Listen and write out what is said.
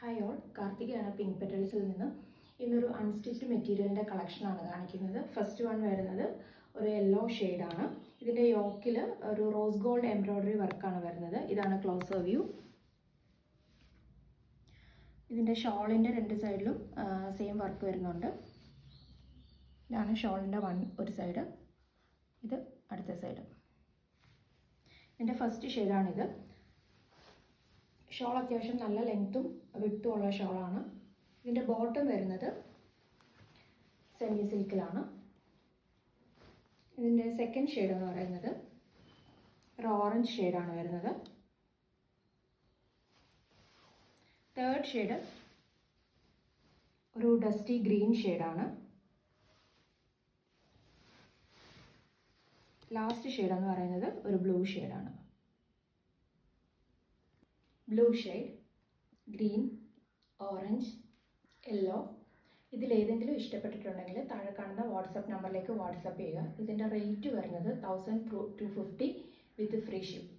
Hi all, കാർത്തികയാണ് pink പെറ്റൽസിൽ നിന്ന്. ഇന്നൊരു unstitched മെറ്റീരിയലിൻ്റെ കളക്ഷനാണ് കാണിക്കുന്നത്. ഫസ്റ്റ് വൺ വരുന്നത് ഒരു യെല്ലോ ഷെയ്ഡാണ്. ഇതിൻ്റെ യോക്കിൽ ഒരു റോസ് ഗോൾഡ് എംബ്രോയ്ഡറി വർക്കാണ് വരുന്നത്. ഇതാണ് ക്ലോസർ വ്യൂ. ഇതിൻ്റെ ഷോളിൻ്റെ രണ്ട് സൈഡിലും സെയിം വർക്ക് വരുന്നുണ്ട്. ഇതാണ് ഷോളിൻ്റെ ഒരു സൈഡ്, ഇത് അടുത്ത സൈഡ്. ഇതിൻ്റെ ഫസ്റ്റ് ഷെയ്ഡാണിത്. ഷോൾ അത്യാവശ്യം നല്ല ലെങ്ത്തും വിഡ്ത്തും ഉള്ള ഷോളാണ്. ഇതിൻ്റെ ബോട്ടം വരുന്നത് സെമി സിൽക്കിലാണ്. ഇതിൻ്റെ സെക്കൻഡ് ഷെയ്ഡ് എന്ന് പറയുന്നത് ഒരു ഓറഞ്ച് ഷെയ്ഡാണ് വരുന്നത്. തേർഡ് ഷെയ്ഡ് ഒരു ഡസ്റ്റി ഗ്രീൻ ഷെയ്ഡാണ്. ലാസ്റ്റ് ഷെയ്ഡ് എന്ന് പറയുന്നത് ഒരു ബ്ലൂ ഷെയ്ഡാണ്. Blue shade, green, orange, yellow. ഇതിലേതെങ്കിലും ഇഷ്ടപ്പെട്ടിട്ടുണ്ടെങ്കിൽ താഴെ കാണുന്ന വാട്സപ്പ് നമ്പറിലേക്ക് വാട്സപ്പ് ചെയ്യുക. ഇതിൻ്റെ റേറ്റ് വരുന്നത് 1250 വിത്ത് ഫ്രീ ഷിപ്പ്.